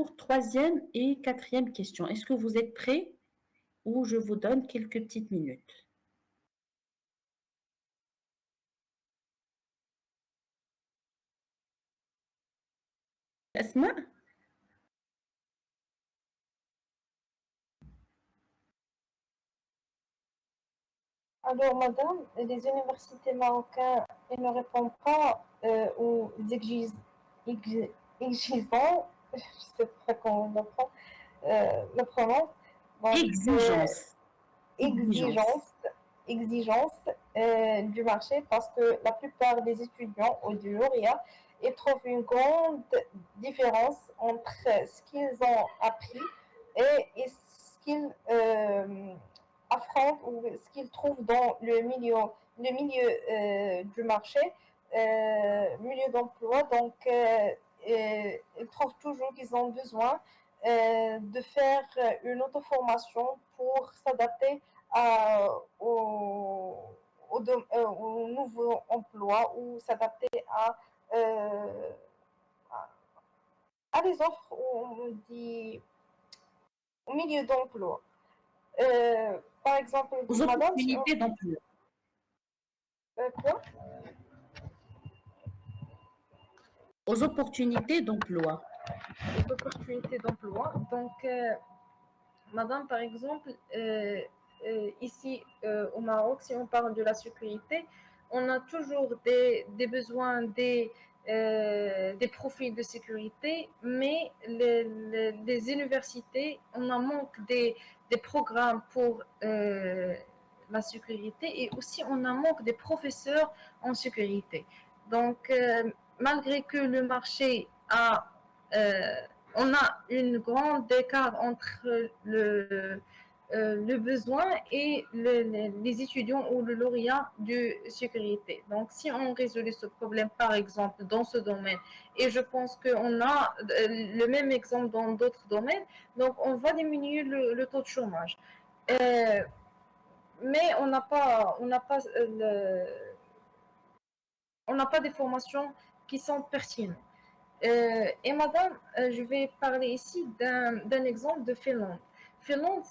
pour troisième et quatrième question. Est-ce que vous êtes prêts ou je vous donne quelques petites minutes? Asma? Alors, madame, les universités marocaines elles ne répondent pas aux exigeants, je ne sais pas comment le prononce, donc Exigence. Exigence. exigences, exigences du marché parce que la plupart des étudiants ou du lauréat, ils trouvent une grande différence entre ce qu'ils ont appris et ce qu'ils affrontent ou ce qu'ils trouvent dans le milieu du marché, milieu d'emploi. Donc, ils trouvent toujours qu'ils ont besoin de faire une auto-formation pour s'adapter au, au nouveau emploi ou s'adapter euh, à les offres on dit, au milieu d'emploi. Par exemple, Aux madame, si on, opportunités d'emploi. quoi Aux opportunités d'emploi. les opportunités d'emploi. Donc, madame, par exemple, ici au Maroc, si on parle de la sécurité, on a toujours des besoins, des profils de sécurité, mais les universités, on en manque des programmes pour la sécurité et aussi on en manque des professeurs en sécurité. Donc, malgré que le marché on a une grande écart entre le besoin et les étudiants ou le lauréat de sécurité. Donc, si on résout ce problème, par exemple, dans ce domaine, et je pense qu'on a le même exemple dans d'autres domaines, donc on va diminuer le taux de chômage. Mais on n'a pas des formations qui sont pertinentes. Et madame, je vais parler ici d'un exemple de Finlande. Finlande,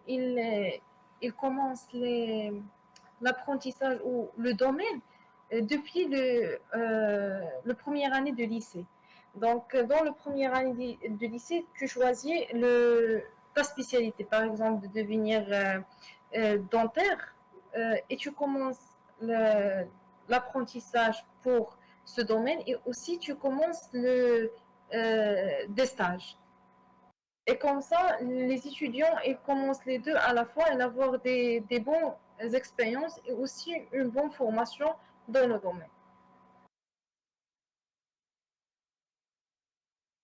il commence l'apprentissage ou le domaine depuis le première année de lycée. Donc, dans le première année de lycée, tu choisis ta spécialité, par exemple, de devenir dentaire, et tu commences l'apprentissage pour ce domaine et aussi tu commences des stages. Et comme ça, les étudiants ils commencent les deux à la fois et avoir des bonnes expériences et aussi une bonne formation dans le domaine.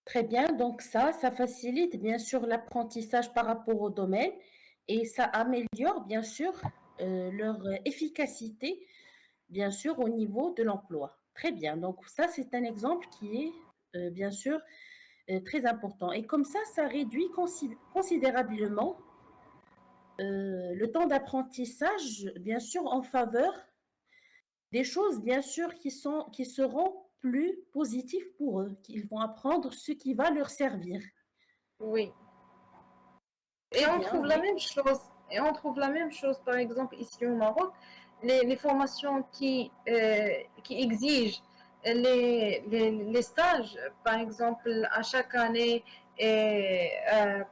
Très bien, donc ça facilite bien sûr l'apprentissage par rapport au domaine et ça améliore bien sûr leur efficacité, bien sûr, au niveau de l'emploi. Très bien, donc ça c'est un exemple qui est bien sûr très important. Et comme ça réduit considérablement le temps d'apprentissage, bien sûr, en faveur des choses, bien sûr, qui seront plus positives pour eux, qu'ils vont apprendre ce qui va leur servir. Oui. Et Très on bien, trouve la oui. même chose. Et on trouve la même chose, par exemple, ici au Maroc. Les formations qui exigent les stages, par exemple, à chaque année, et,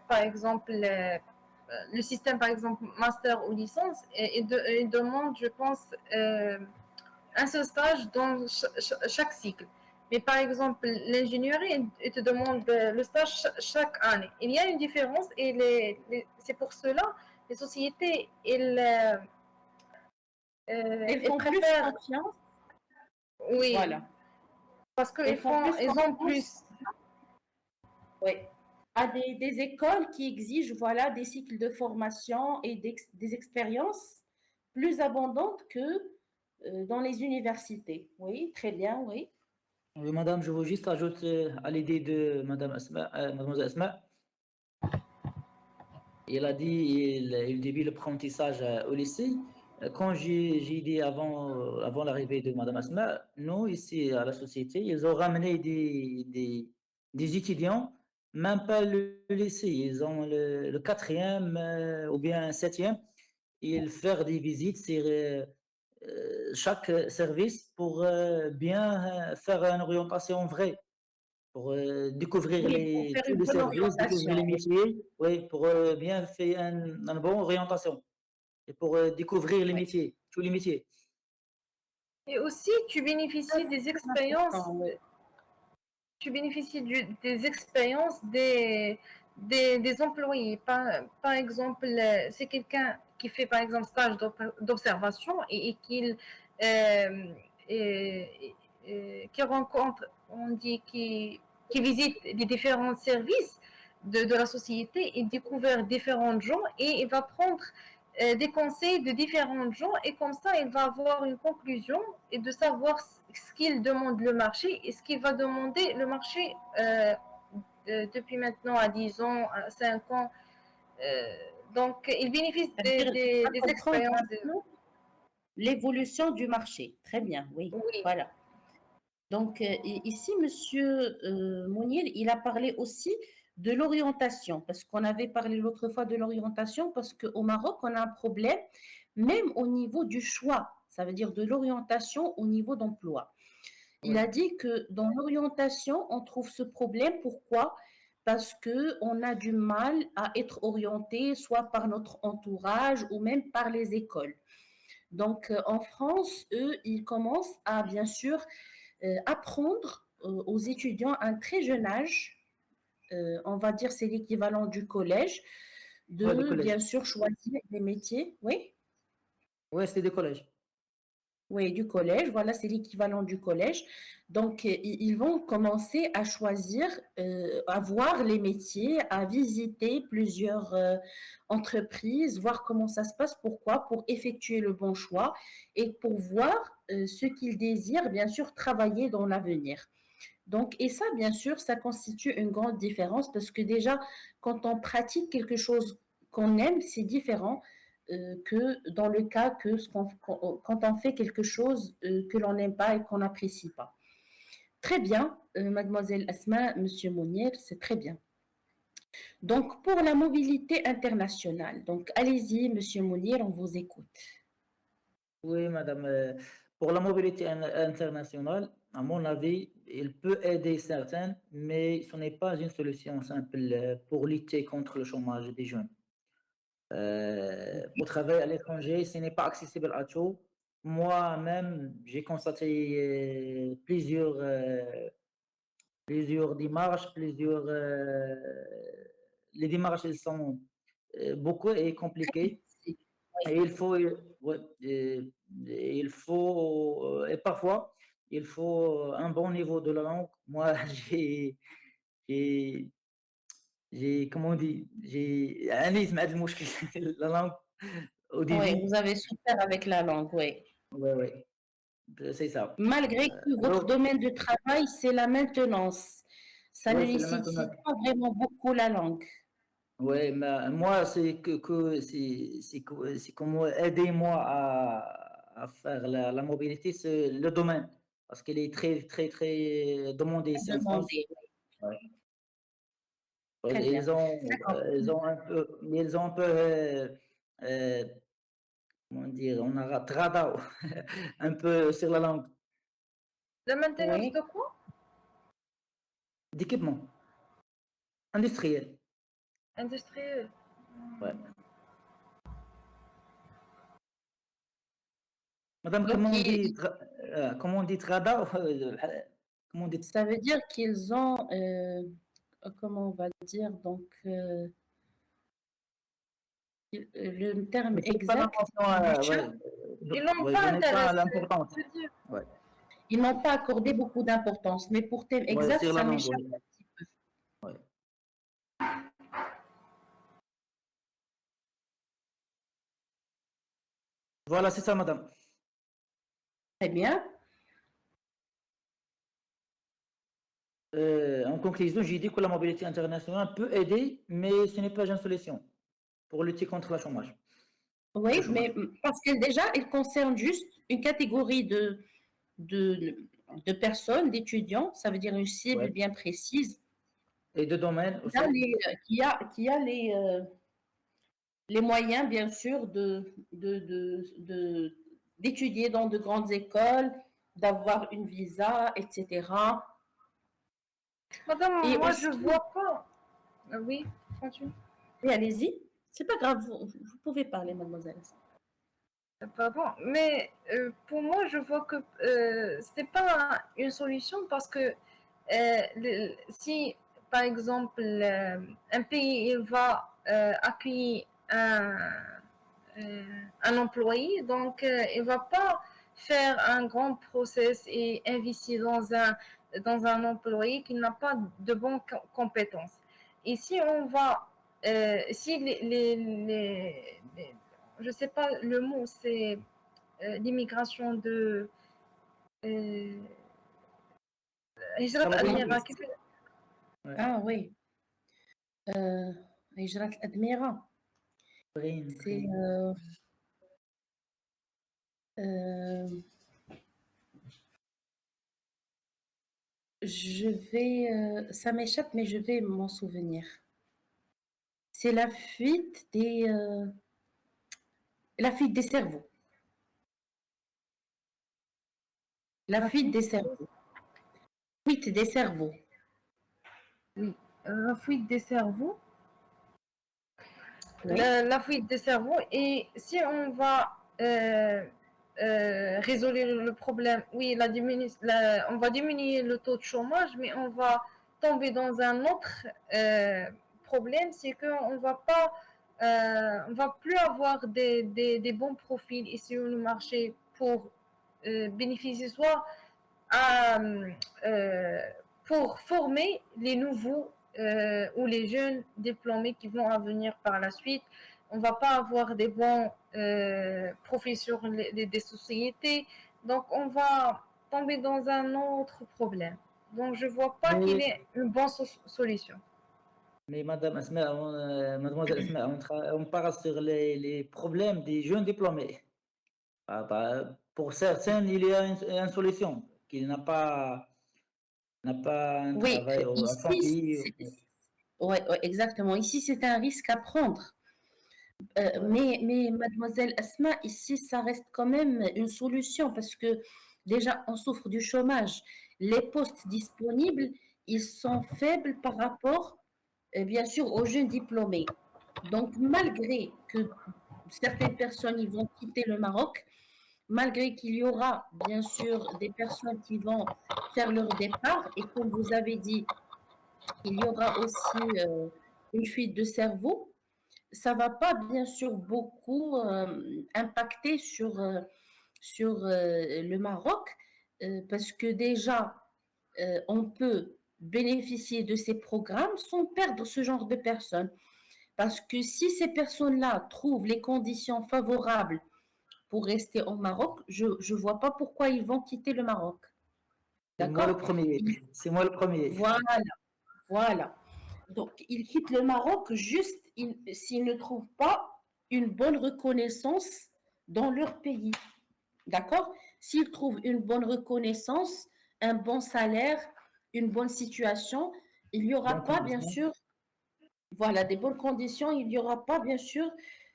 par exemple, le système, par exemple, master ou licence, il demande, je pense, un seul stage dans chaque cycle. Mais par exemple, l'ingénierie, il te demande le stage chaque année. Il y a une différence et c'est pour cela les sociétés, Elles elles font plus préfèrent, confiance, oui, voilà. parce Elles font plus ils ont confiance, plus, oui, à des écoles qui exigent, voilà, des cycles de formation et des expériences plus abondantes que dans les universités. Oui, très bien, oui. Oui, madame, je veux juste ajouter à l'idée de madame Asma, mademoiselle Asma. Il a dit il début l'apprentissage au lycée. Quand j'ai dit avant l'arrivée de madame Asma, nous, ici à la société, ils ont ramené des étudiants même pas le lycée, ils ont le quatrième ou bien septième, ils font des visites sur chaque service pour bien faire une orientation vraie, pour découvrir Oui, pour faire tous une les bonne services, découvrir les orientation, oui. métiers, oui, pour bien faire une bonne orientation et pour découvrir les Oui, métiers, tous les métiers. Et aussi, tu ça bénéficies c'est des très expériences, important, oui. tu bénéficies des expériences des employés. Par exemple, c'est quelqu'un qui fait par exemple stage d'observation et qu'il euh, et- qui rencontre, on dit, qui visite les différents services de la société et découvre différents gens et il va prendre des conseils de différents gens et comme ça il va avoir une conclusion et de savoir ce qu'il demande le marché et ce qu'il va demander le marché depuis maintenant à 10 ans, à 5 ans. Euh, donc, il bénéficie C'est-à-dire, il va des comprendre expériences. un peu l'évolution du marché. Très bien, oui, Oui, voilà. Donc, ici, Monsieur Mounir, il a parlé aussi de l'orientation, parce qu'on avait parlé l'autre fois de l'orientation, parce qu'au Maroc, on a un problème, même au niveau du choix, ça veut dire de l'orientation au niveau d'emploi. Il Oui, a dit que dans l'orientation, on trouve ce problème. Pourquoi? Parce qu'on a du mal à être orienté, soit par notre entourage ou même par les écoles. Donc, en France, eux, ils commencent à, bien sûr, apprendre aux étudiants à un très jeune âge, on va dire c'est l'équivalent du collège, ouais, du de bien collège. sûr choisir des métiers. Oui, Oui, c'était du collège. oui, du collège. Voilà, c'est l'équivalent du collège. Donc, ils vont commencer à choisir, à voir les métiers, à visiter plusieurs entreprises, voir comment ça se passe. Pourquoi? Pour effectuer le bon choix et pour voir ce qu'ils désirent, bien sûr, travailler dans l'avenir. Donc, et ça, bien sûr, ça constitue une grande différence parce que déjà, quand on pratique quelque chose qu'on aime, c'est différent que dans le cas que quand on fait quelque chose que l'on n'aime pas et qu'on n'apprécie pas. Très bien, mademoiselle Asma, monsieur Mounier, c'est très bien. Donc, pour la mobilité internationale, donc allez-y, monsieur Mounier, on vous écoute. Oui, madame. Pour la mobilité internationale, à mon avis, il peut aider certains, mais ce n'est pas une solution simple pour lutter contre le chômage des jeunes. Pour travailler à l'étranger, ce n'est pas accessible à tout. Moi-même, j'ai constaté plusieurs démarches, les démarches, elles sont beaucoup et Très compliquées. difficile. Et Oui, il faut, ouais, et parfois, il faut un bon niveau de la langue. Moi, j'ai, comment on dit, j'ai un isme la langue au oui, début. vous avez souffert avec la langue, oui. Ouais, ouais, c'est ça. Malgré que votre Alors, domaine de travail, c'est la maintenance. Ça ne ouais, c'est la nécessite maintenant. pas vraiment beaucoup la langue. Ouais, mais moi, c'est comment aider moi à faire la mobilité, c'est le domaine, parce qu'elle est très, très, très demandée ici en France. Demander. Ouais. Très bien. D'accord. Ils ont un peu, euh, comment dire, on a trada un peu sur la langue la maintenance de Oui. quoi? d'équipement industriel. Industriel. Ouais. Madame, Donc, comment on dit trada? Comment on dit? ça veut dire qu'ils ont, comment on va dire, donc, le terme Mais c'est pas exact, l'attention, du chat, ouais, Ils l'ont ouais, pas donnez pas intéressé. l'importance. Je veux dire. Ouais, ils n'ont pas accordé beaucoup d'importance. Mais pour thème ouais, exact, sur la ça langue, m'échappe ouais. un petit peu. Ouais. Voilà, c'est ça, madame. Très bien. En conclusion, j'ai dit que la mobilité internationale peut aider, mais ce n'est pas une solution pour lutter contre le Oui, chômage. mais parce que déjà, il concerne juste une catégorie de, de personnes, d'étudiants. Ça veut dire une cible Ouais, bien précise. Et de domaine qui a aussi. les moyens, bien sûr, d'étudier dans de grandes écoles, d'avoir une visa, etc. Madame, Et moi, je aussi, vois pas. Oui, continue. oui, allez-y, c'est pas grave, vous pouvez parler, mademoiselle. Pardon, mais pour moi, je vois que ce n'est pas une solution parce que si, par exemple, un pays il va accueillir un employé, donc il ne va pas faire un grand process et investir dans un employé qui n'a pas de bonnes compétences. Et si on va, si je ne sais pas le mot, c'est l'immigration de هجرة Salarié. أدمغة Ouais. Ah oui, هجرة الأدمغة. C'est Brine. euh, ça m'échappe, mais je vais m'en souvenir. C'est la fuite des cerveaux. La fuite des cerveaux. Fuite des cerveaux. Oui, la fuite des cerveaux. Oui. La fuite des cerveaux. Et si on va résoudre le problème, oui, on va diminuer le taux de chômage, mais on va tomber dans un autre problème, c'est qu'on on va plus avoir des bons profils ici sur le marché pour bénéficier soit à, pour former les nouveaux ou les jeunes diplômés qui vont venir par la suite. On ne va pas avoir des bons profils sur des sociétés. Donc, on va tomber dans un autre problème. Donc, je ne vois pas qu'il y Mais, ait une bonne solution. mais Madame Asma, Mademoiselle Asma, on parle sur les problèmes des jeunes diplômés. Pour certains, il y a une solution, qu'il n'a pas un Oui, travail à son ici, pays. ouais, exactement. Ici, c'est un risque à prendre. Ouais. Mais mademoiselle Asma, ici, ça reste quand même une solution parce que déjà, on souffre du chômage. Les postes disponibles, ils sont faibles par rapport, bien sûr, aux jeunes diplômés. Donc, malgré que certaines personnes ils vont quitter le Maroc, malgré qu'il y aura, bien sûr, des personnes qui vont faire leur départ, et comme vous avez dit, il y aura aussi une fuite de cerveau, ça va pas bien sûr beaucoup impacter sur le Maroc parce que déjà on peut bénéficier de ces programmes sans perdre ce genre de personnes. Parce que si ces personnes-là trouvent les conditions favorables pour rester au Maroc, je ne vois pas pourquoi ils vont quitter le Maroc. C'est moi le D'accord? premier. C'est moi le premier. Voilà, voilà. Donc, ils quittent le Maroc juste s'ils ne trouvent pas une bonne reconnaissance dans leur pays. D'accord? S'ils trouvent une bonne reconnaissance, un bon salaire, une bonne situation, il n'y Bonne aura pas, bien condition. sûr, voilà, des bonnes conditions, il n'y aura pas, bien sûr,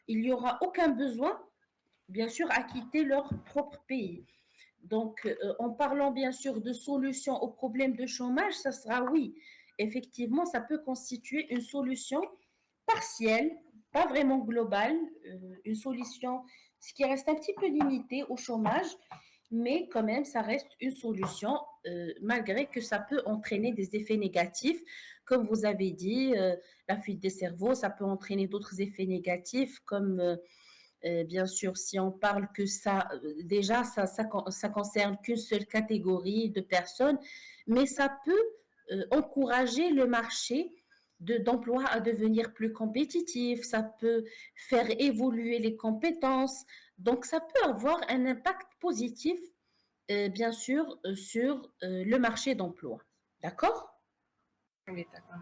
il n'y aura aucun besoin, bien sûr, à quitter leur propre pays. Donc, en parlant bien sûr de solutions aux problèmes de chômage, ça sera oui, effectivement, ça peut constituer une solution partielle, pas vraiment globale, une solution, ce qui reste un petit peu limité au chômage, mais quand même, ça reste une solution, malgré que ça peut entraîner des effets négatifs. Comme vous avez dit, la fuite des cerveaux, ça peut entraîner d'autres effets négatifs, comme bien sûr, si on parle que déjà, ça concerne qu'une seule catégorie de personnes, mais ça peut encourager le marché d'emploi à devenir plus compétitif, ça peut faire évoluer les compétences, donc ça peut avoir un impact positif, bien sûr, sur le marché d'emploi. D'accord? Oui, d'accord.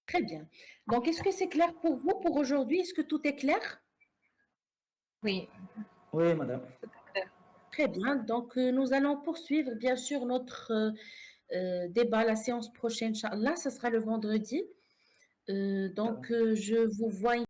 Très bien. Donc, est-ce que c'est clair pour vous pour aujourd'hui? Est-ce que tout est clair? Oui, Oui, madame. c'est clair. Très bien. Donc, nous allons poursuivre, bien sûr, notre débat, la séance prochaine, Inch'Allah, ça sera le vendredi. Ça va. Je vous vois